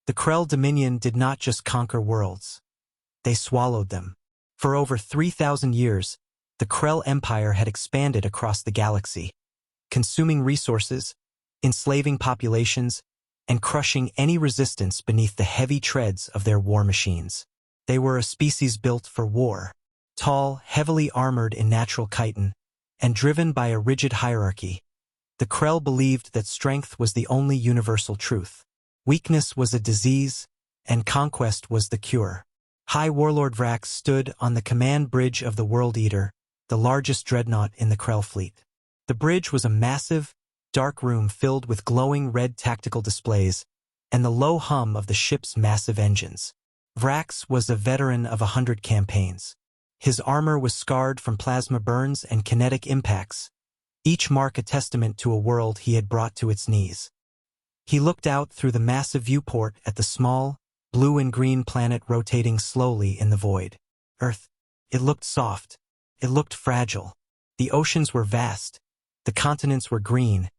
The Krell Dominion did not just conquer worlds. They swallowed them. For over 3,000 years, the Krell Empire had expanded across the galaxy, consuming resources, enslaving populations, and crushing any resistance beneath the heavy treads of their war machines. They were a species built for war, tall, heavily armored in natural chitin, and driven by a rigid hierarchy. The Krell believed that strength was the only universal truth. Weakness was a disease, and conquest was the cure. High Warlord Vrax stood on the command bridge of the World Eater, the largest dreadnought in the Krell fleet. The bridge was a massive, dark room filled with glowing red tactical displays and the low hum of the ship's massive engines. Vrax was a veteran of 100 campaigns. His armor was scarred from plasma burns and kinetic impacts, each mark a testament to a world he had brought to its knees. He looked out through the massive viewport at the small, blue and green planet rotating slowly in the void. Earth. It looked soft. It looked fragile. The oceans were vast. The continents were green,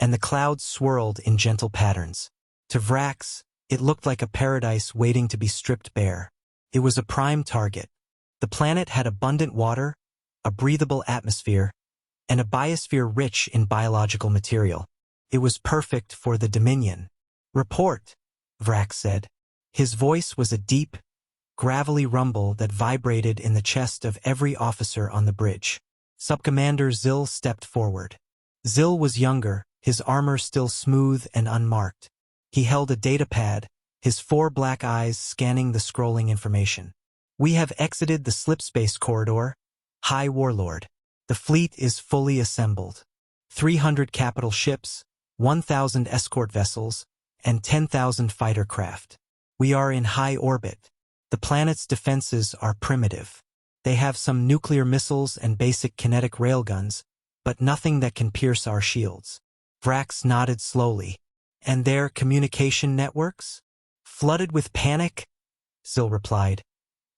and the clouds swirled in gentle patterns. To Vrax, it looked like a paradise waiting to be stripped bare. It was a prime target. The planet had abundant water, a breathable atmosphere, and a biosphere rich in biological material. It was perfect for the Dominion. "Report," Vrax said. His voice was a deep, gravelly rumble that vibrated in the chest of every officer on the bridge. Subcommander Zill stepped forward. Zill was younger, his armor still smooth and unmarked. He held a datapad, his 4 black eyes scanning the scrolling information. "We have exited the slipspace corridor, High Warlord. The fleet is fully assembled. 300 capital ships, 1,000 escort vessels, and 10,000 fighter craft. We are in high orbit. The planet's defenses are primitive. They have some nuclear missiles and basic kinetic railguns, but nothing that can pierce our shields." Vrax nodded slowly. "And their communication networks?" "Flooded with panic?" Zill replied,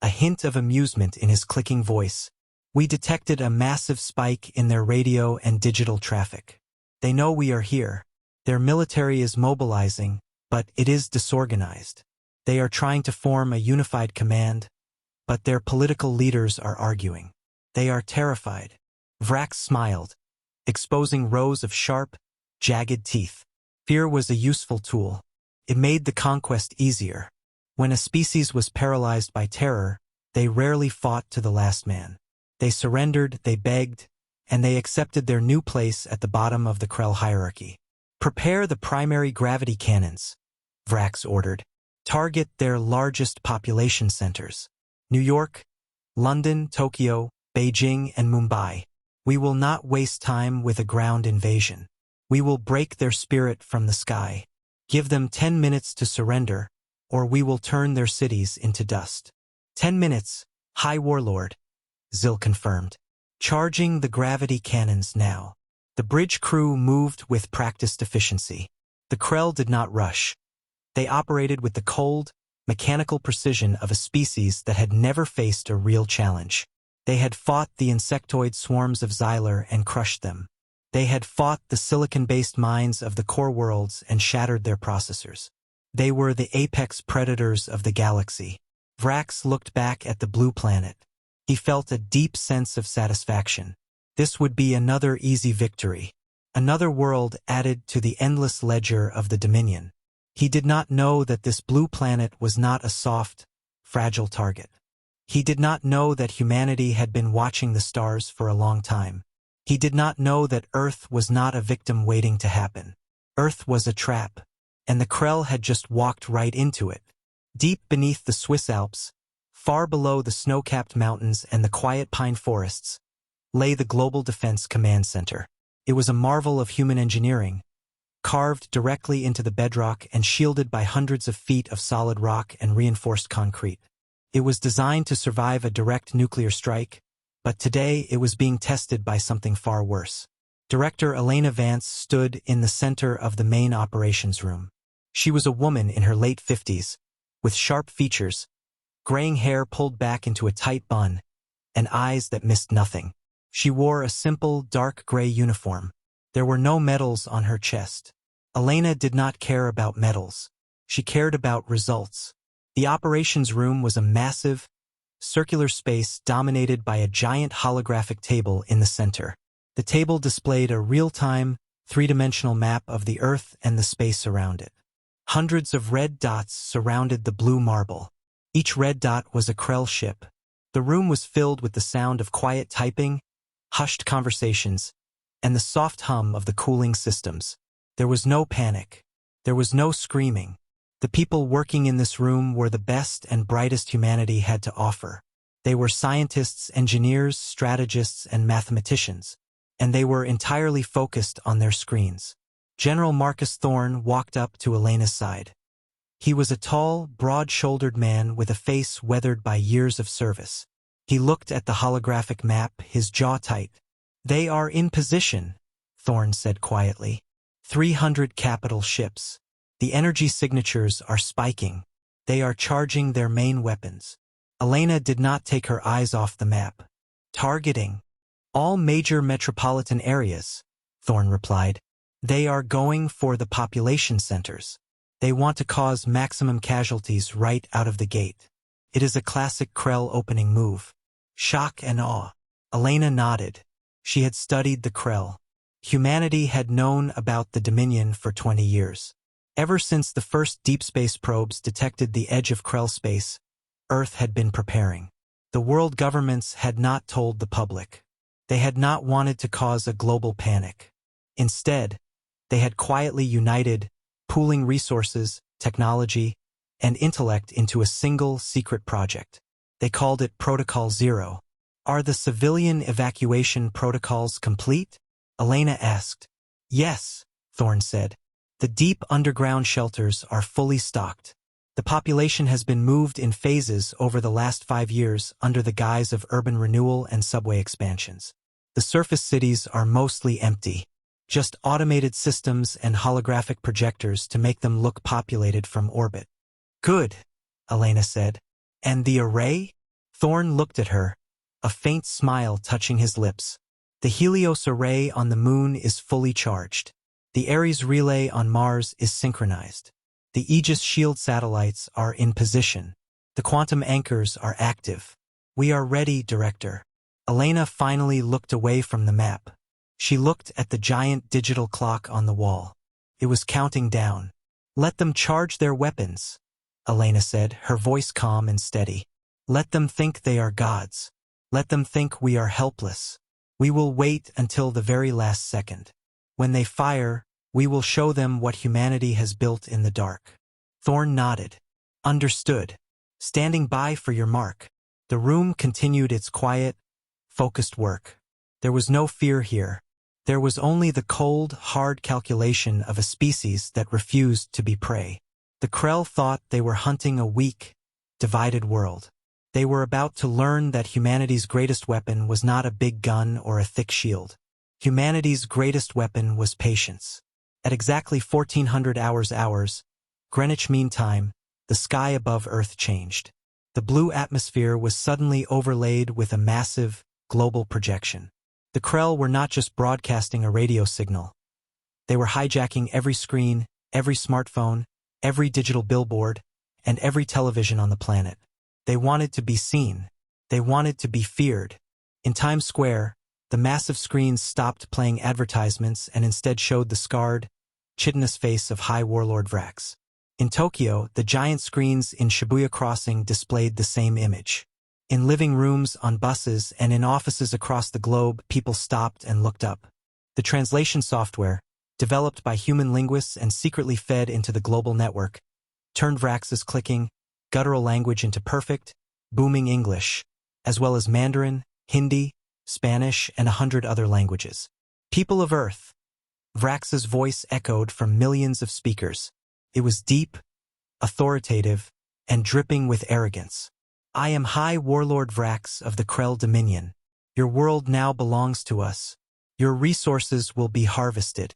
a hint of amusement in his clicking voice. "We detected a massive spike in their radio and digital traffic. They know we are here. Their military is mobilizing, but it is disorganized. They are trying to form a unified command, but their political leaders are arguing. They are terrified." Vrax smiled, exposing rows of sharp, jagged teeth. Fear was a useful tool. It made the conquest easier. When a species was paralyzed by terror, they rarely fought to the last man. They surrendered, they begged, and they accepted their new place at the bottom of the Krell hierarchy. "Prepare the primary gravity cannons," Vrax ordered. "Target their largest population centers. New York, London, Tokyo, Beijing, and Mumbai. We will not waste time with a ground invasion. We will break their spirit from the sky. Give them 10 minutes to surrender, or we will turn their cities into dust." 10 minutes, High Warlord, Zill confirmed. "Charging the gravity cannons now." The bridge crew moved with practiced efficiency. The Krell did not rush. They operated with the cold, mechanical precision of a species that had never faced a real challenge. They had fought the insectoid swarms of Xyler and crushed them. They had fought the silicon-based mines of the core worlds and shattered their processors. They were the apex predators of the galaxy. Vrax looked back at the blue planet. He felt a deep sense of satisfaction. This would be another easy victory. Another world added to the endless ledger of the Dominion. He did not know that this blue planet was not a soft, fragile target. He did not know that humanity had been watching the stars for a long time. He did not know that Earth was not a victim waiting to happen. Earth was a trap, and the Krell had just walked right into it. Deep beneath the Swiss Alps, far below the snow-capped mountains and the quiet pine forests, lay the Global Defense Command Center. It was a marvel of human engineering, carved directly into the bedrock and shielded by hundreds of feet of solid rock and reinforced concrete. It was designed to survive a direct nuclear strike, but today it was being tested by something far worse. Director Elena Vance stood in the center of the main operations room. She was a woman in her late 50s, with sharp features, graying hair pulled back into a tight bun, and eyes that missed nothing. She wore a simple, dark gray uniform. There were no medals on her chest. Elena did not care about medals. She cared about results. The operations room was a massive, circular space dominated by a giant holographic table in the center. The table displayed a real-time, three-dimensional map of the Earth and the space around it. Hundreds of red dots surrounded the blue marble. Each red dot was a Krell ship. The room was filled with the sound of quiet typing, hushed conversations, and the soft hum of the cooling systems. There was no panic. There was no screaming. The people working in this room were the best and brightest humanity had to offer. They were scientists, engineers, strategists, and mathematicians, and they were entirely focused on their screens. General Marcus Thorne walked up to Elena's side. He was a tall, broad-shouldered man with a face weathered by years of service. He looked at the holographic map, his jaw tight. "They are in position," Thorne said quietly. 300 capital ships. The energy signatures are spiking. They are charging their main weapons. Elena did not take her eyes off the map. "Targeting all major metropolitan areas," Thorne replied. "They are going for the population centers. They want to cause maximum casualties right out of the gate. It is a classic Krell opening move." Shock and awe. Elena nodded. She had studied the Krell. Humanity had known about the Dominion for 20 years. Ever since the first deep space probes detected the edge of Krell space, Earth had been preparing. The world governments had not told the public. They had not wanted to cause a global panic. Instead, they had quietly united, pooling resources, technology, and intellect into a single secret project. They called it Protocol Zero. "Are the civilian evacuation protocols complete?" Elena asked. "Yes," Thorne said. "The deep underground shelters are fully stocked. The population has been moved in phases over the last 5 years under the guise of urban renewal and subway expansions. The surface cities are mostly empty. Just automated systems and holographic projectors to make them look populated from orbit." "Good," Elena said. "And the array?" Thorne looked at her, a faint smile touching his lips. "The Helios array on the moon is fully charged. The Ares relay on Mars is synchronized. The Aegis shield satellites are in position. The quantum anchors are active. We are ready, Director." Elena finally looked away from the map. She looked at the giant digital clock on the wall. It was counting down. "Let them charge their weapons," Elena said, her voice calm and steady. "Let them think they are gods. Let them think we are helpless. We will wait until the very last second. When they fire, we will show them what humanity has built in the dark." Thorne nodded. "Understood. Standing by for your mark." The room continued its quiet, focused work. There was no fear here. There was only the cold, hard calculation of a species that refused to be prey. The Krell thought they were hunting a weak, divided world. They were about to learn that humanity's greatest weapon was not a big gun or a thick shield. Humanity's greatest weapon was patience. At exactly 1400 hours, Greenwich Mean Time, the sky above Earth changed. The blue atmosphere was suddenly overlaid with a massive, global projection. The Krell were not just broadcasting a radio signal. They were hijacking every screen, every smartphone, every digital billboard, and every television on the planet. They wanted to be seen. They wanted to be feared. In Times Square, the massive screens stopped playing advertisements and instead showed the scarred, chitinous face of High Warlord Vrax. In Tokyo, the giant screens in Shibuya Crossing displayed the same image. In living rooms, on buses, and in offices across the globe, people stopped and looked up. The translation software, developed by human linguists and secretly fed into the global network, turned Vrax's clicking, guttural language into perfect, booming English, as well as Mandarin, Hindi, Spanish, and 100 other languages. "People of Earth," Vrax's voice echoed from millions of speakers. It was deep, authoritative, and dripping with arrogance. "I am High Warlord Vrax of the Krell Dominion. Your world now belongs to us. Your resources will be harvested.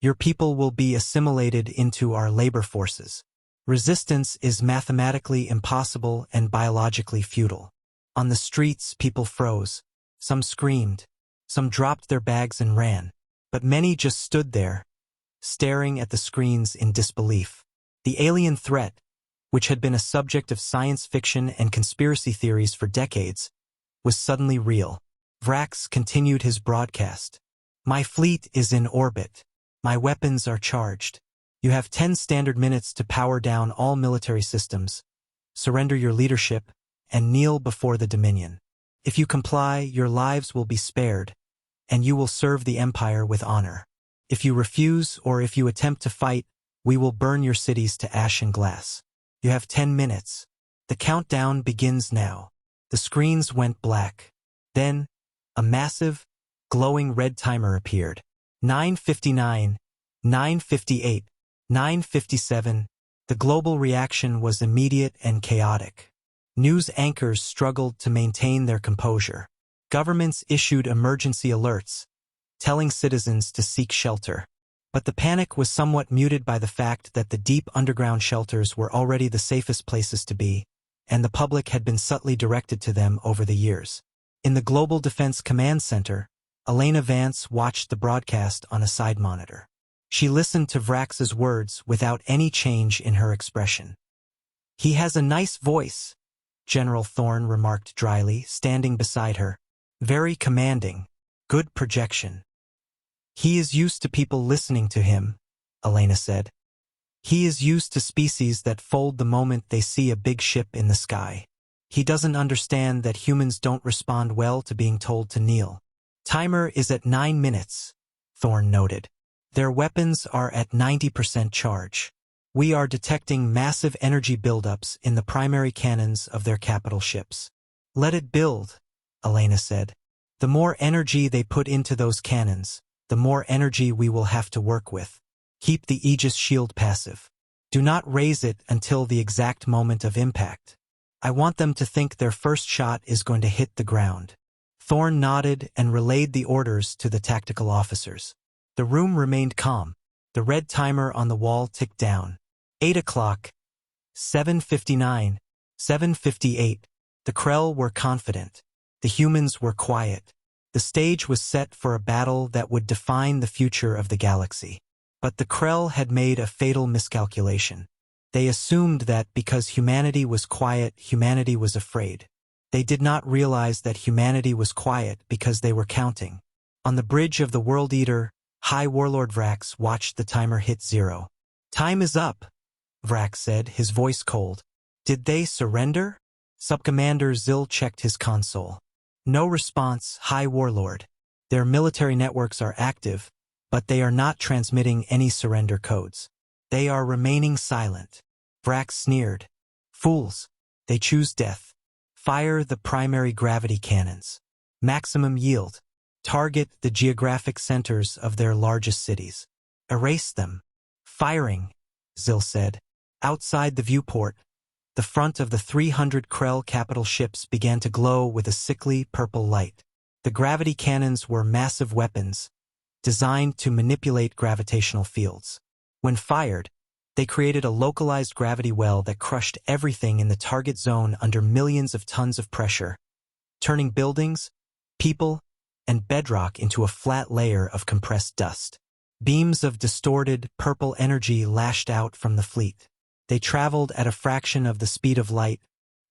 Your people will be assimilated into our labor forces. Resistance is mathematically impossible and biologically futile." On the streets, people froze. Some screamed. Some dropped their bags and ran. But many just stood there, staring at the screens in disbelief. The alien threat, which had been a subject of science fiction and conspiracy theories for decades, was suddenly real. Vrax continued his broadcast. My fleet is in orbit. My weapons are charged. You have 10 standard minutes to power down all military systems, surrender your leadership, and kneel before the Dominion. If you comply, your lives will be spared, and you will serve the Empire with honor. If you refuse or if you attempt to fight, we will burn your cities to ash and glass. You have 10 minutes. The countdown begins now. The screens went black. Then, a massive, glowing red timer appeared. 9:59, 9:58, 9:57. The global reaction was immediate and chaotic. News anchors struggled to maintain their composure. Governments issued emergency alerts, telling citizens to seek shelter. But the panic was somewhat muted by the fact that the deep underground shelters were already the safest places to be, and the public had been subtly directed to them over the years. In the Global Defense Command Center, Elena Vance watched the broadcast on a side monitor. She listened to Vrax's words without any change in her expression. He has a nice voice, General Thorne remarked dryly, standing beside her. Very commanding. Good projection. He is used to people listening to him, Elena said. He is used to species that fold the moment they see a big ship in the sky. He doesn't understand that humans don't respond well to being told to kneel. Timer is at 9 minutes, Thorne noted. Their weapons are at 90% charge. We are detecting massive energy buildups in the primary cannons of their capital ships. Let it build, Elena said. The more energy they put into those cannons, the more energy we will have to work with. Keep the Aegis shield passive. Do not raise it until the exact moment of impact. I want them to think their first shot is going to hit the ground. Thorne nodded and relayed the orders to the tactical officers. The room remained calm. The red timer on the wall ticked down. 8 o'clock. 7:59. 7:58. The Krell were confident. The humans were quiet. The stage was set for a battle that would define the future of the galaxy. But the Krell had made a fatal miscalculation. They assumed that because humanity was quiet, humanity was afraid. They did not realize that humanity was quiet because they were counting. On the bridge of the World Eater, High Warlord Vrax watched the timer hit 0. Time is up, Vrax said, his voice cold. Did they surrender? Subcommander Zill checked his console. No response, High Warlord. Their military networks are active, but they are not transmitting any surrender codes. They are remaining silent. Vrax sneered. Fools. They choose death. Fire the primary gravity cannons. Maximum yield. Target the geographic centers of their largest cities. Erase them. Firing, Zill said. Outside the viewport, the front of the 300 Krell capital ships began to glow with a sickly purple light. The gravity cannons were massive weapons, designed to manipulate gravitational fields. When fired, they created a localized gravity well that crushed everything in the target zone under millions of tons of pressure, turning buildings, people, and bedrock into a flat layer of compressed dust. Beams of distorted, purple energy lashed out from the fleet. They traveled at a fraction of the speed of light,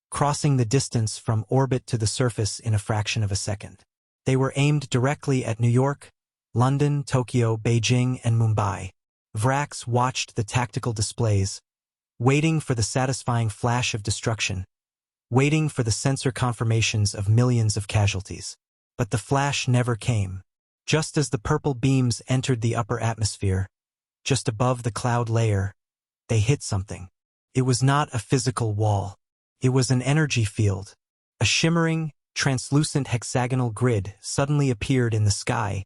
crossing the distance from orbit to the surface in a fraction of a second. They were aimed directly at New York, London, Tokyo, Beijing, and Mumbai. Vrax watched the tactical displays, waiting for the satisfying flash of destruction, waiting for the sensor confirmations of millions of casualties. But the flash never came. Just as the purple beams entered the upper atmosphere, just above the cloud layer, they hit something. It was not a physical wall. It was an energy field. A shimmering, translucent hexagonal grid suddenly appeared in the sky,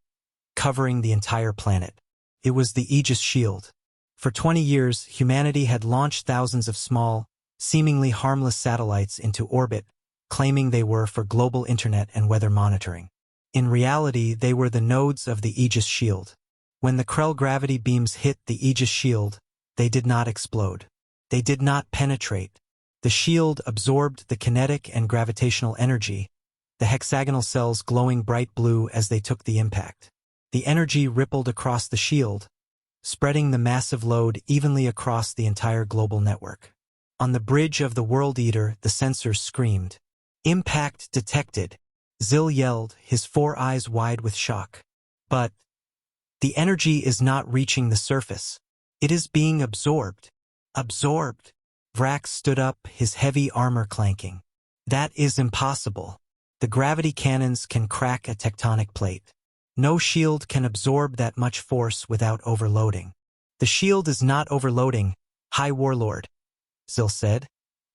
covering the entire planet. It was the Aegis shield. For 20 years, humanity had launched thousands of small, seemingly harmless satellites into orbit, claiming they were for global internet and weather monitoring. In reality, they were the nodes of the Aegis shield. When the Krell gravity beams hit the Aegis shield, they did not explode. They did not penetrate. The shield absorbed the kinetic and gravitational energy, the hexagonal cells glowing bright blue as they took the impact. The energy rippled across the shield, spreading the massive load evenly across the entire global network. On the bridge of the World Eater, the sensors screamed. Impact detected, Zil yelled, his 4 eyes wide with shock. But the energy is not reaching the surface. It is being absorbed. Absorbed. Vrax stood up, his heavy armor clanking. That is impossible. The gravity cannons can crack a tectonic plate. No shield can absorb that much force without overloading. The shield is not overloading, High Warlord, Zil said,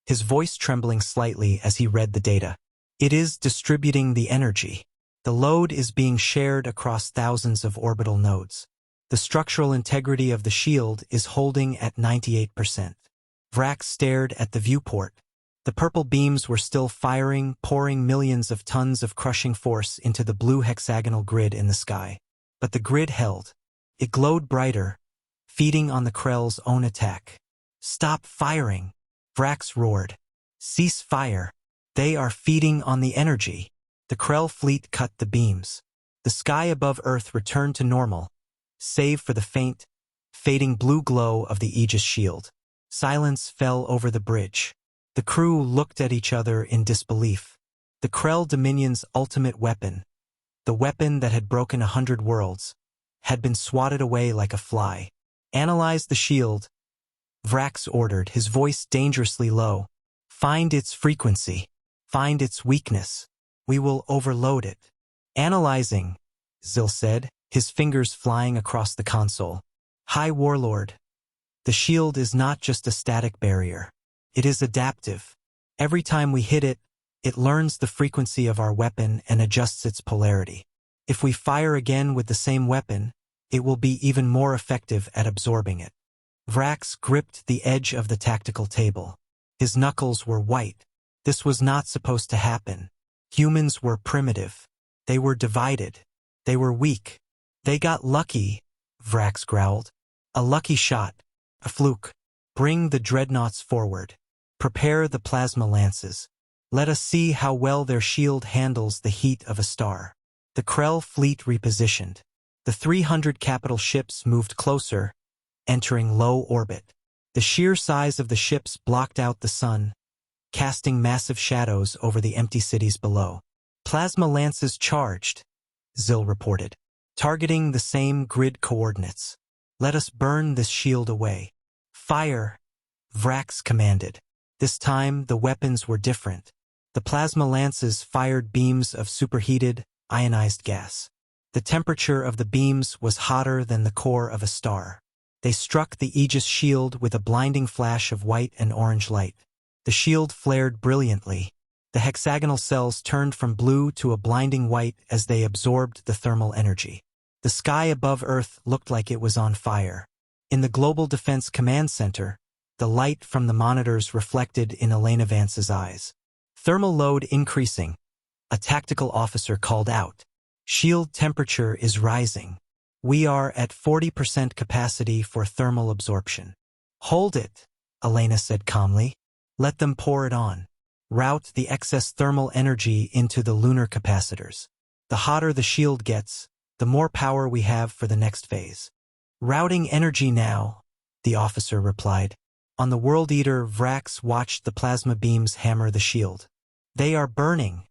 his voice trembling slightly as he read the data. It is distributing the energy. The load is being shared across thousands of orbital nodes. The structural integrity of the shield is holding at 98%. Vrax stared at the viewport. The purple beams were still firing, pouring millions of tons of crushing force into the blue hexagonal grid in the sky. But the grid held. It glowed brighter, feeding on the Krell's own attack. Stop firing, Vrax roared. Cease fire. They are feeding on the energy. The Krell fleet cut the beams. The sky above Earth returned to normal, save for the faint, fading blue glow of the Aegis shield. Silence fell over the bridge. The crew looked at each other in disbelief. The Krell Dominion's ultimate weapon, the weapon that had broken 100 worlds, had been swatted away like a fly. Analyze the shield, Vrax ordered, his voice dangerously low. Find its frequency. Find its weakness. We will overload it. Analyzing, Zil said, his fingers flying across the console. High Warlord. The shield is not just a static barrier. It is adaptive. Every time we hit it, it learns the frequency of our weapon and adjusts its polarity. If we fire again with the same weapon, it will be even more effective at absorbing it. Vrax gripped the edge of the tactical table. His knuckles were white. This was not supposed to happen. Humans were primitive. They were divided. They were weak. They got lucky, Vrax growled. A lucky shot. A fluke. Bring the dreadnoughts forward. Prepare the plasma lances. Let us see how well their shield handles the heat of a star. The Krell fleet repositioned. The 300 capital ships moved closer, entering low orbit. The sheer size of the ships blocked out the sun, casting massive shadows over the empty cities below. Plasma lances charged, Zil reported, targeting the same grid coordinates. Let us burn this shield away. Fire, Vrax commanded. This time, the weapons were different. The plasma lances fired beams of superheated, ionized gas. The temperature of the beams was hotter than the core of a star. They struck the Aegis shield with a blinding flash of white and orange light. The shield flared brilliantly. The hexagonal cells turned from blue to a blinding white as they absorbed the thermal energy. The sky above Earth looked like it was on fire. In the Global Defense Command Center, the light from the monitors reflected in Elena Vance's eyes. Thermal load increasing, a tactical officer called out. Shield temperature is rising. We are at 40% capacity for thermal absorption. Hold it, Elena said calmly. Let them pour it on. Route the excess thermal energy into the lunar capacitors. The hotter the shield gets, the more power we have for the next phase. Routing energy now, the officer replied. On the World Eater, Vrax watched the plasma beams hammer the shield. They are burning,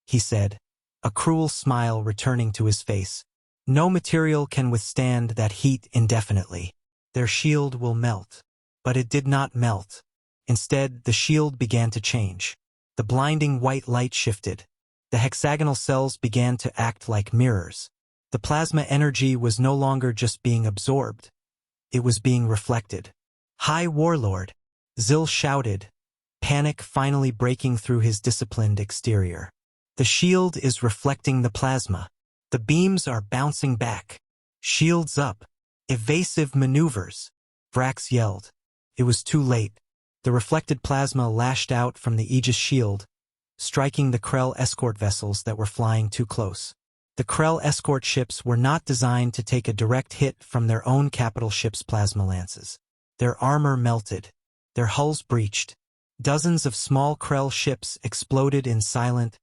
he said, a cruel smile returning to his face. No material can withstand that heat indefinitely. Their shield will melt. But it did not melt. Instead, the shield began to change. The blinding white light shifted. The hexagonal cells began to act like mirrors. The plasma energy was no longer just being absorbed. It was being reflected. High Warlord, Zil shouted, panic finally breaking through his disciplined exterior. The shield is reflecting the plasma. The beams are bouncing back. Shields up. Evasive maneuvers. Vrax yelled. It was too late. The reflected plasma lashed out from the Aegis shield, striking the Krell escort vessels that were flying too close. The Krell escort ships were not designed to take a direct hit from their own capital ship's plasma lances. Their armor melted. Their hulls breached. Dozens of small Krell ships exploded in silent,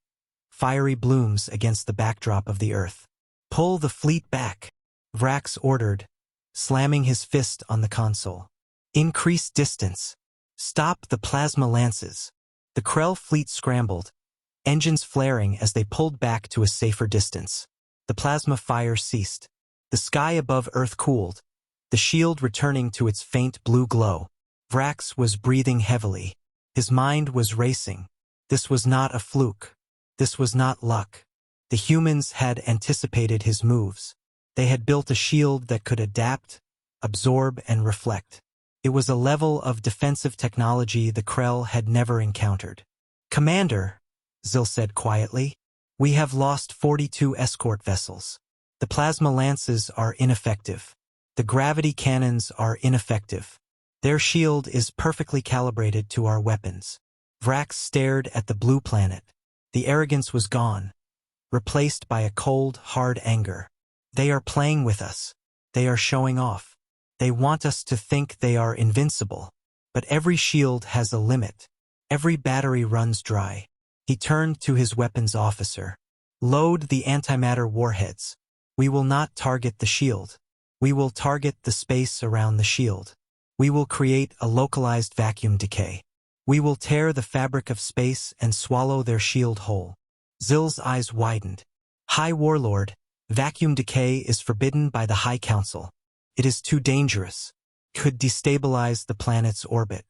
fiery blooms against the backdrop of the Earth. Pull the fleet back, Vrax ordered, slamming his fist on the console. Increase distance. Stop the plasma lances. The Krell fleet scrambled, engines flaring as they pulled back to a safer distance. The plasma fire ceased. The sky above Earth cooled, the shield returning to its faint blue glow. Vrax was breathing heavily. His mind was racing. This was not a fluke. This was not luck. The humans had anticipated his moves. They had built a shield that could adapt, absorb, and reflect. It was a level of defensive technology the Krell had never encountered. "Commander," Zil said quietly, "we have lost 42 escort vessels. The plasma lances are ineffective. The gravity cannons are ineffective. Their shield is perfectly calibrated to our weapons." Vrax stared at the blue planet. The arrogance was gone, replaced by a cold, hard anger. "They are playing with us. They are showing off. They want us to think they are invincible. But every shield has a limit. Every battery runs dry." He turned to his weapons officer. "Load the antimatter warheads. We will not target the shield. We will target the space around the shield. We will create a localized vacuum decay. We will tear the fabric of space and swallow their shield whole." Zil's eyes widened. "High Warlord, vacuum decay is forbidden by the High Council. It is too dangerous. It could destabilize the planet's orbit.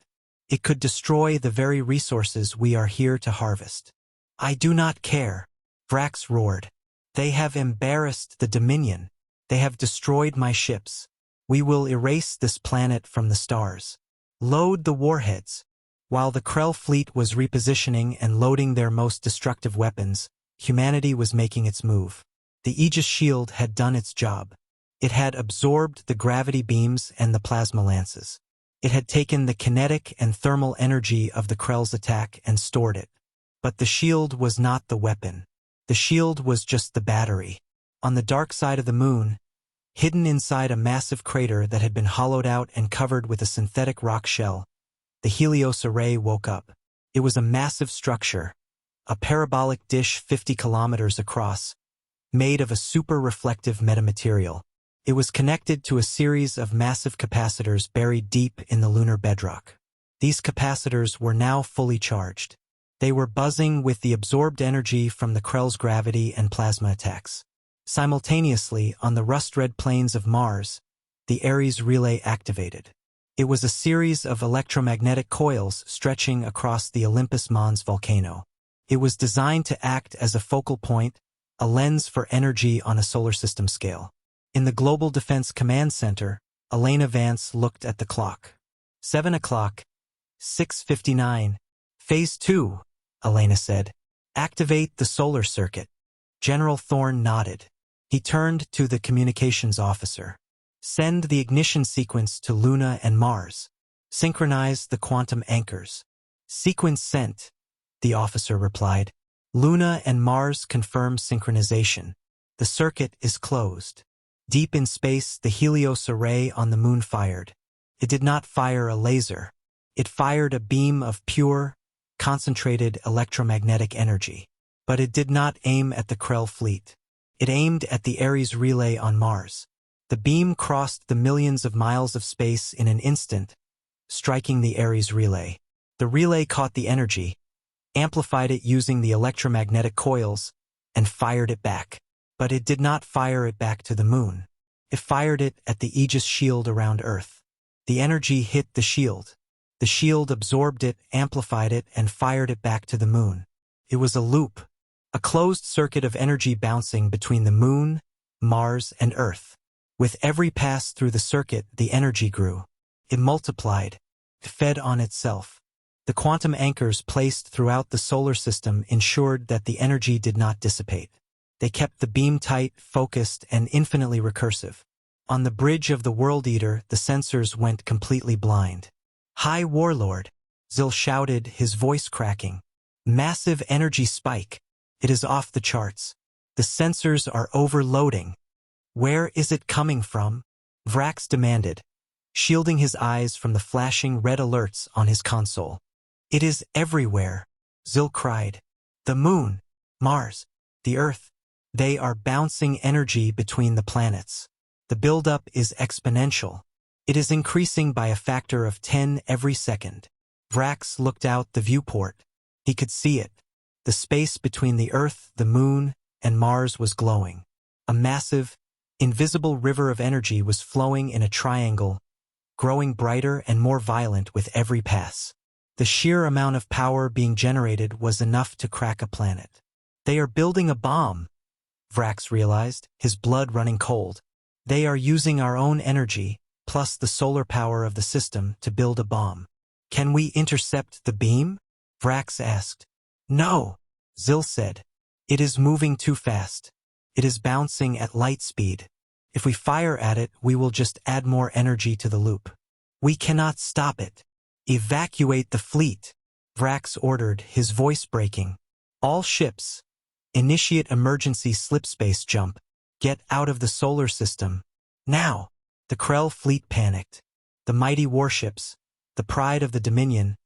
It could destroy the very resources we are here to harvest." "I do not care," Vrax roared. "They have embarrassed the Dominion. They have destroyed my ships. We will erase this planet from the stars. Load the warheads." While the Krell fleet was repositioning and loading their most destructive weapons, humanity was making its move. The Aegis shield had done its job. It had absorbed the gravity beams and the plasma lances. It had taken the kinetic and thermal energy of the Krell's attack and stored it. But the shield was not the weapon. The shield was just the battery. On the dark side of the moon, hidden inside a massive crater that had been hollowed out and covered with a synthetic rock shell, the Helios array woke up. It was a massive structure, a parabolic dish 50 kilometers across, made of a super-reflective metamaterial. It was connected to a series of massive capacitors buried deep in the lunar bedrock. These capacitors were now fully charged. They were buzzing with the absorbed energy from the Krell's gravity and plasma attacks. Simultaneously, on the rust-red plains of Mars, the Ares relay activated. It was a series of electromagnetic coils stretching across the Olympus Mons volcano. It was designed to act as a focal point, a lens for energy on a solar system scale. In the Global Defense Command Center, Elena Vance looked at the clock. 7 o'clock, 6:59. Phase 2, Elena said. "Activate the solar circuit." General Thorne nodded. He turned to the communications officer. "Send the ignition sequence to Luna and Mars. Synchronize the quantum anchors." "Sequence sent," the officer replied. "Luna and Mars confirm synchronization. The circuit is closed." Deep in space, the Helios array on the moon fired. It did not fire a laser. It fired a beam of pure, concentrated electromagnetic energy. But it did not aim at the Krell fleet. It aimed at the Ares relay on Mars. The beam crossed the millions of miles of space in an instant, striking the Ares relay. The relay caught the energy, amplified it using the electromagnetic coils, and fired it back. But it did not fire it back to the moon. It fired it at the Aegis shield around Earth. The energy hit the shield. The shield absorbed it, amplified it, and fired it back to the moon. It was a loop, a closed circuit of energy bouncing between the moon, Mars, and Earth. With every pass through the circuit, the energy grew. It multiplied. It fed on itself. The quantum anchors placed throughout the solar system ensured that the energy did not dissipate. They kept the beam tight, focused, and infinitely recursive. On the bridge of the World Eater, the sensors went completely blind. "High Warlord," Zil shouted, his voice cracking. "Massive energy spike. It is off the charts. The sensors are overloading." "Where is it coming from?" Vrax demanded, shielding his eyes from the flashing red alerts on his console. "It is everywhere," Zil cried. "The moon, Mars, the Earth. They are bouncing energy between the planets. The buildup is exponential. It is increasing by a factor of 10 every second. Vrax looked out the viewport. He could see it. The space between the Earth, the Moon, and Mars was glowing. A massive, invisible river of energy was flowing in a triangle, growing brighter and more violent with every pass. The sheer amount of power being generated was enough to crack a planet. They are building a bomb, Vrax realized, his blood running cold. They are using our own energy, plus the solar power of the system, to build a bomb. Can we intercept the beam? Vrax asked. No, Zil said. It is moving too fast. It is bouncing at light speed. If we fire at it, we will just add more energy to the loop. We cannot stop it. Evacuate the fleet, Vrax ordered, his voice breaking. All ships, initiate emergency slipspace jump. Get out of the solar system. Now! The Krell fleet panicked. The mighty warships, the pride of the Dominion,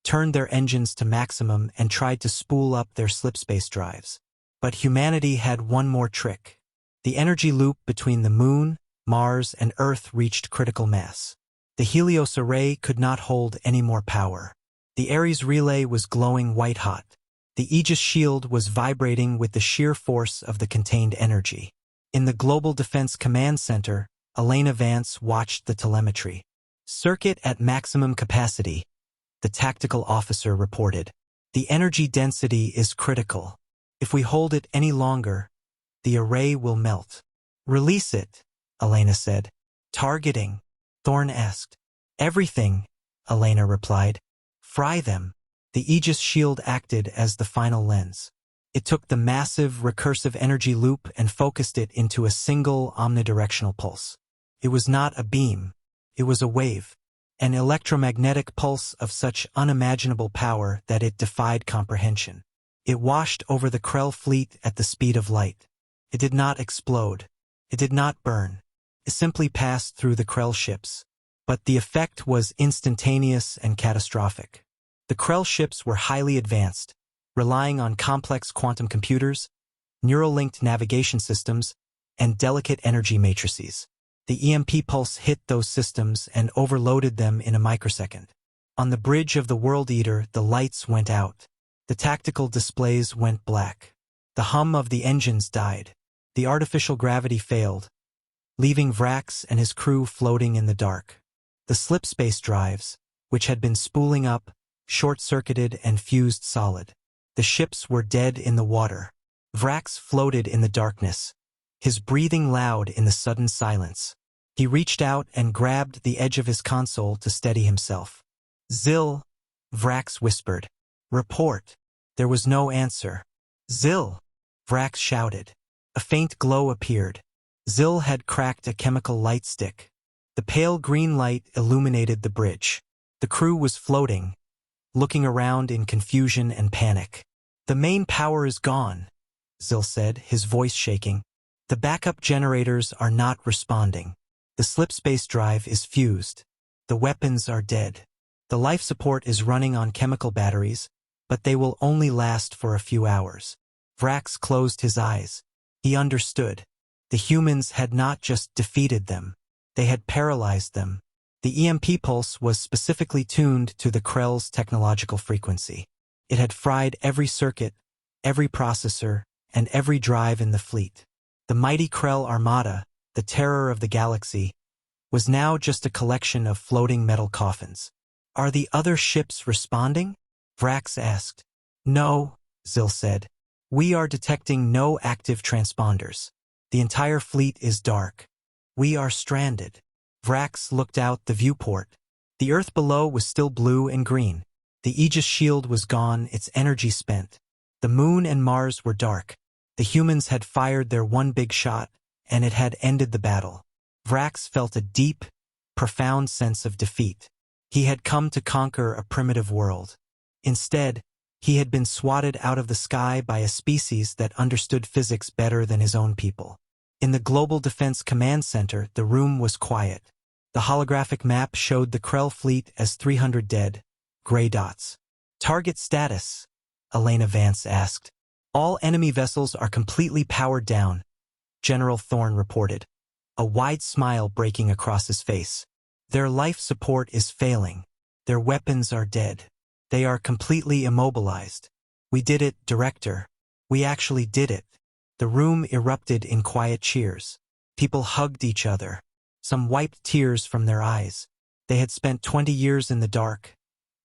turned their engines to maximum and tried to spool up their slipspace drives. But humanity had one more trick. The energy loop between the Moon, Mars, and Earth reached critical mass. The Helios array could not hold any more power. The Ares relay was glowing white-hot. The Aegis shield was vibrating with the sheer force of the contained energy. In the Global Defense Command Center, Elena Vance watched the telemetry. Circuit at maximum capacity, the tactical officer reported. The energy density is critical. If we hold it any longer, the array will melt. Release it, Elena said. Targeting, Thorne asked. Everything, Elena replied. Fry them. The Aegis shield acted as the final lens. It took the massive, recursive energy loop and focused it into a single omnidirectional pulse. It was not a beam. It was a wave. An electromagnetic pulse of such unimaginable power that it defied comprehension. It washed over the Krell fleet at the speed of light. It did not explode. It did not burn. It simply passed through the Krell ships. But the effect was instantaneous and catastrophic. The Krell ships were highly advanced, relying on complex quantum computers, neural-linked navigation systems, and delicate energy matrices. The EMP pulse hit those systems and overloaded them in a microsecond. On the bridge of the World Eater, the lights went out. The tactical displays went black. The hum of the engines died. The artificial gravity failed, leaving Vrax and his crew floating in the dark. The slipspace drives, which had been spooling up, short-circuited and fused solid. The ships were dead in the water. Vrax floated in the darkness, his breathing loud in the sudden silence. He reached out and grabbed the edge of his console to steady himself. Zil, Vrax whispered. Report. There was no answer. Zil, Vrax shouted. A faint glow appeared. Zil had cracked a chemical light stick. The pale green light illuminated the bridge. The crew was floating, looking around in confusion and panic. The main power is gone, Zil said, his voice shaking. The backup generators are not responding. The slipspace drive is fused. The weapons are dead. The life support is running on chemical batteries, but they will only last for a few hours. Vrax closed his eyes. He understood. The humans had not just defeated them. They had paralyzed them. The EMP pulse was specifically tuned to the Krell's technological frequency. It had fried every circuit, every processor, and every drive in the fleet. The mighty Krell armada, the terror of the galaxy, was now just a collection of floating metal coffins. Are the other ships responding? Vrax asked. No, Zil said. We are detecting no active transponders. The entire fleet is dark. We are stranded. Vrax looked out the viewport. The Earth below was still blue and green. The Aegis shield was gone, its energy spent. The Moon and Mars were dark. The humans had fired their one big shot, and it had ended the battle. Vrax felt a deep, profound sense of defeat. He had come to conquer a primitive world. Instead, he had been swatted out of the sky by a species that understood physics better than his own people. In the Global Defense Command Center, the room was quiet. The holographic map showed the Krell fleet as 300 dead, gray dots. Target status, Elena Vance asked. All enemy vessels are completely powered down, General Thorne reported. a wide smile breaking across his face. Their life support is failing. Their weapons are dead. They are completely immobilized. We did it, Director. We actually did it. The room erupted in quiet cheers. People hugged each other. Some wiped tears from their eyes. They had spent 20 years in the dark,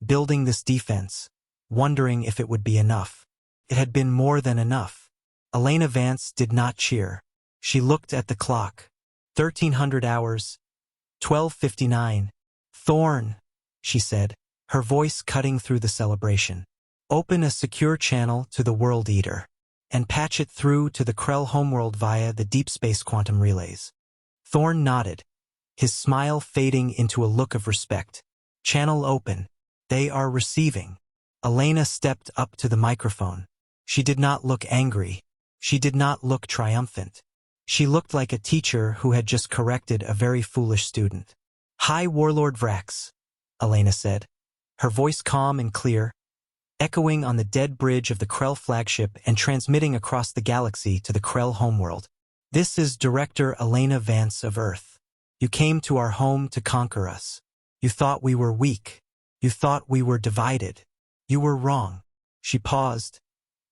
building this defense, wondering if it would be enough. It had been more than enough. Elena Vance did not cheer. She looked at the clock. 1300 hours. 12:59. Thorn, she said, her voice cutting through the celebration. Open a secure channel to the World Eater, and patch it through to the Krell homeworld via the deep space quantum relays. Thorn nodded, his smile fading into a look of respect. Channel open. They are receiving. Elena stepped up to the microphone. She did not look angry. She did not look triumphant. She looked like a teacher who had just corrected a very foolish student. Hi, Warlord Vrax, Elena said, her voice calm and clear, echoing on the dead bridge of the Krell flagship and transmitting across the galaxy to the Krell homeworld. This is Director Elena Vance of Earth. You came to our home to conquer us. You thought we were weak. You thought we were divided. You were wrong. She paused,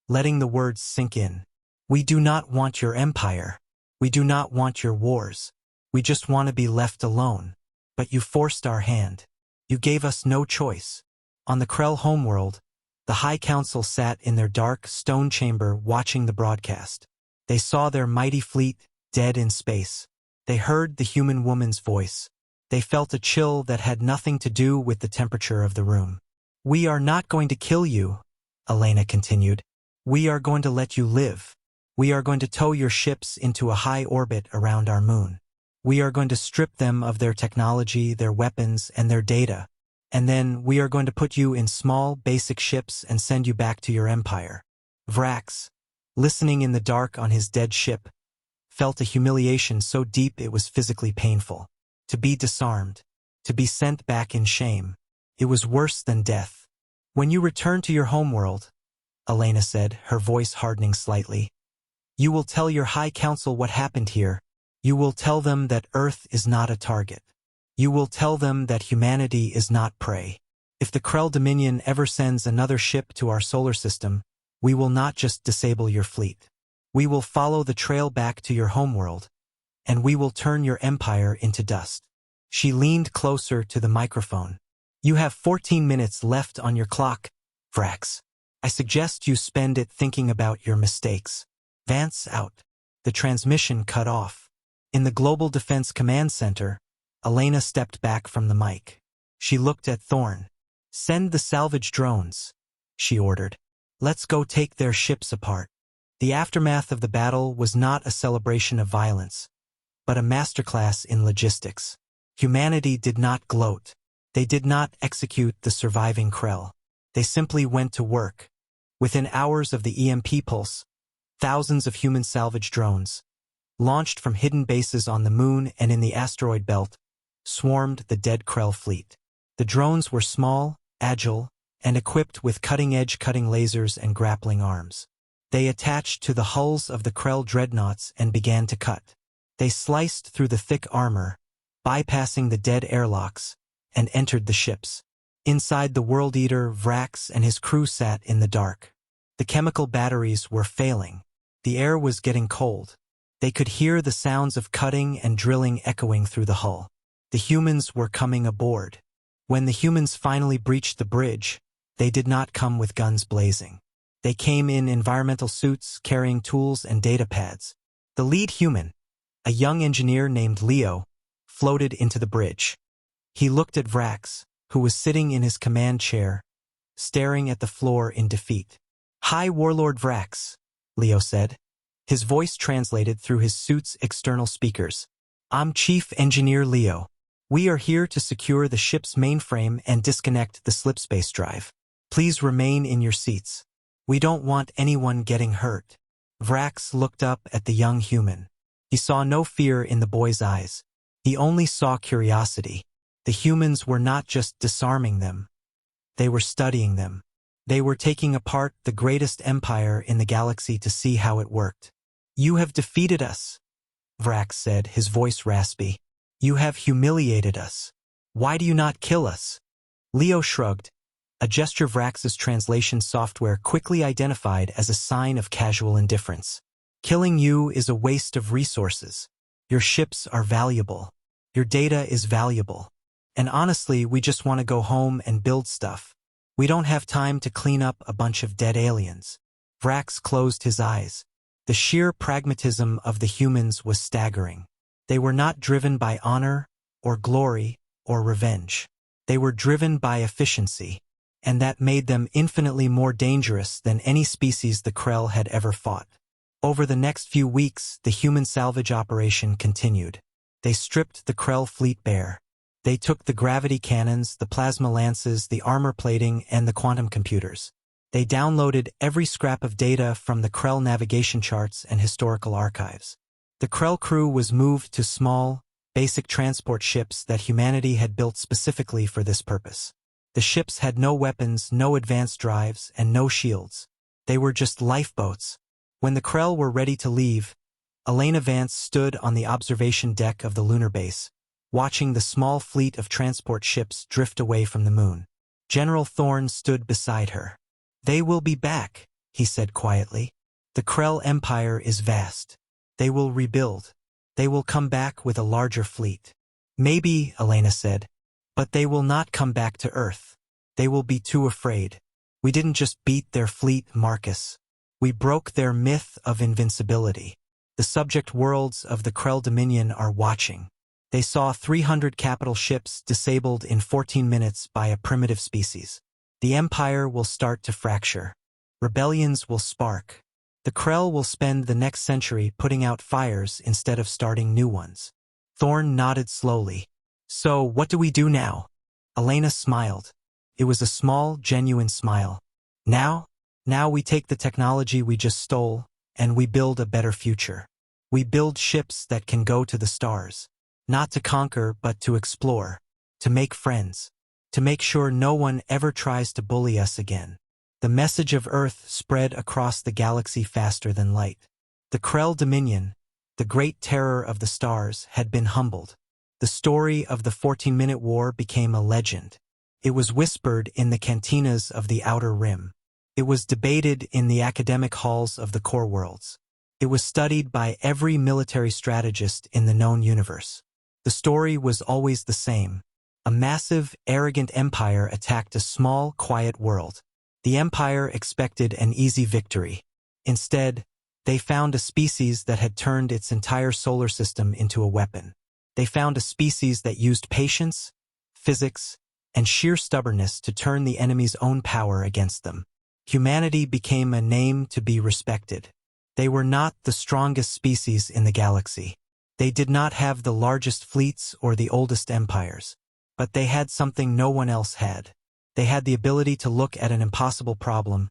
letting the words sink in. We do not want your empire. We do not want your wars. We just want to be left alone. But you forced our hand. You gave us no choice. On the Krell homeworld, the High Council sat in their dark stone chamber watching the broadcast. They saw their mighty fleet dead in space. They heard the human woman's voice. They felt a chill that had nothing to do with the temperature of the room. We are not going to kill you, Elena continued. We are going to let you live. We are going to tow your ships into a high orbit around our moon. We are going to strip them of their technology, their weapons, and their data. And then we are going to put you in small, basic ships and send you back to your empire. Vrax, listening in the dark on his dead ship, felt a humiliation so deep it was physically painful. To be disarmed, to be sent back in shame. It was worse than death. When you return to your homeworld, Elena said, her voice hardening slightly, you will tell your High Council what happened here. You will tell them that Earth is not a target. You will tell them that humanity is not prey. If the Krell Dominion ever sends another ship to our solar system, we will not just disable your fleet. We will follow the trail back to your homeworld, and we will turn your empire into dust. She leaned closer to the microphone. You have 14 minutes left on your clock, Vrax. I suggest you spend it thinking about your mistakes. Vance out. The transmission cut off. In the Global Defense Command Center, Elena stepped back from the mic. She looked at Thorn. Send the salvage drones, she ordered. Let's go take their ships apart. The aftermath of the battle was not a celebration of violence, but a masterclass in logistics. Humanity did not gloat. They did not execute the surviving Krell. They simply went to work. Within hours of the EMP pulse, thousands of human salvage drones, launched from hidden bases on the moon and in the asteroid belt, swarmed the dead Krell fleet. The drones were small, agile, and equipped with cutting-edge cutting lasers and grappling arms. They attached to the hulls of the Krell dreadnoughts and began to cut. They sliced through the thick armor, bypassing the dead airlocks, and entered the ships. Inside the World Eater, Vrax and his crew sat in the dark. The chemical batteries were failing. The air was getting cold. They could hear the sounds of cutting and drilling echoing through the hull. The humans were coming aboard. When the humans finally breached the bridge, they did not come with guns blazing. They came in environmental suits, carrying tools and data pads. The lead human, a young engineer named Leo, floated into the bridge. He looked at Vrax, who was sitting in his command chair, staring at the floor in defeat. Hi, Warlord Vrax, Leo said. His voice translated through his suit's external speakers. I'm Chief Engineer Leo. We are here to secure the ship's mainframe and disconnect the slipspace drive. Please remain in your seats. We don't want anyone getting hurt. Vrax looked up at the young human. He saw no fear in the boy's eyes. He only saw curiosity. The humans were not just disarming them. They were studying them. They were taking apart the greatest empire in the galaxy to see how it worked. You have defeated us, Vrax said, his voice raspy. You have humiliated us. Why do you not kill us? Leo shrugged, a gesture Vrax's translation software quickly identified as a sign of casual indifference. Killing you is a waste of resources. Your ships are valuable. Your data is valuable. And honestly, we just want to go home and build stuff. We don't have time to clean up a bunch of dead aliens. Vrax closed his eyes. The sheer pragmatism of the humans was staggering. They were not driven by honor, or glory, or revenge. They were driven by efficiency, and that made them infinitely more dangerous than any species the Krell had ever fought. Over the next few weeks, the human salvage operation continued. They stripped the Krell fleet bare. They took the gravity cannons, the plasma lances, the armor plating, and the quantum computers. They downloaded every scrap of data from the Krell navigation charts and historical archives. The Krell crew was moved to small, basic transport ships that humanity had built specifically for this purpose. The ships had no weapons, no advanced drives, and no shields. They were just lifeboats. When the Krell were ready to leave, Elena Vance stood on the observation deck of the lunar base, watching the small fleet of transport ships drift away from the moon. General Thorne stood beside her. They will be back, he said quietly. The Krell Empire is vast. They will rebuild. They will come back with a larger fleet. Maybe, Elena said, but they will not come back to Earth. They will be too afraid. We didn't just beat their fleet, Marcus. We broke their myth of invincibility. The subject worlds of the Krell Dominion are watching. They saw 300 capital ships disabled in 14 minutes by a primitive species. The Empire will start to fracture. Rebellions will spark. The Krell will spend the next century putting out fires instead of starting new ones. Thorne nodded slowly. So, what do we do now? Elena smiled. It was a small, genuine smile. Now we take the technology we just stole, and we build a better future. We build ships that can go to the stars. Not to conquer, but to explore. To make friends. To make sure no one ever tries to bully us again. The message of Earth spread across the galaxy faster than light. The Krell Dominion, the great terror of the stars, had been humbled. The story of the 14-minute war became a legend. It was whispered in the cantinas of the Outer Rim. It was debated in the academic halls of the core worlds. It was studied by every military strategist in the known universe. The story was always the same. A massive, arrogant empire attacked a small, quiet world. The empire expected an easy victory. Instead, they found a species that had turned its entire solar system into a weapon. They found a species that used patience, physics, and sheer stubbornness to turn the enemy's own power against them. Humanity became a name to be respected. They were not the strongest species in the galaxy. They did not have the largest fleets or the oldest empires. But they had something no one else had. They had the ability to look at an impossible problem,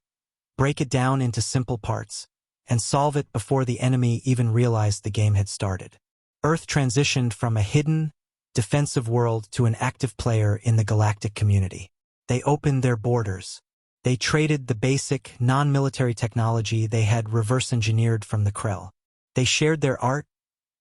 break it down into simple parts, and solve it before the enemy even realized the game had started. Earth transitioned from a hidden, defensive world to an active player in the galactic community. They opened their borders. They traded the basic, non-military technology they had reverse-engineered from the Krell. They shared their art,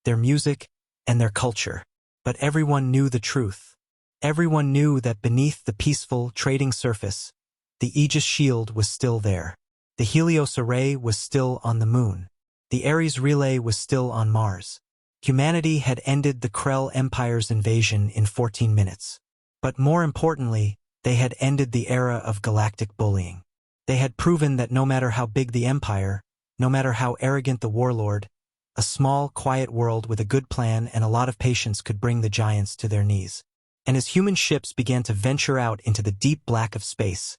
their music, and their culture. But everyone knew the truth. Everyone knew that beneath the peaceful, trading surface, the Aegis shield was still there. The Helios array was still on the moon. The Ares relay was still on Mars. Humanity had ended the Krell Empire's invasion in 14 minutes. But more importantly, they had ended the era of galactic bullying. They had proven that no matter how big the empire, no matter how arrogant the warlord, a small, quiet world with a good plan and a lot of patience could bring the giants to their knees. And as human ships began to venture out into the deep black of space,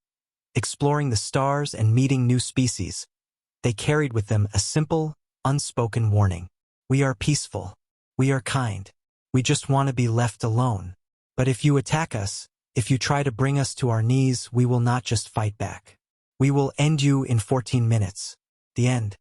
exploring the stars and meeting new species, they carried with them a simple, unspoken warning. We are peaceful. We are kind. We just want to be left alone. But if you attack us, if you try to bring us to our knees, we will not just fight back. We will end you in 14 minutes. The end.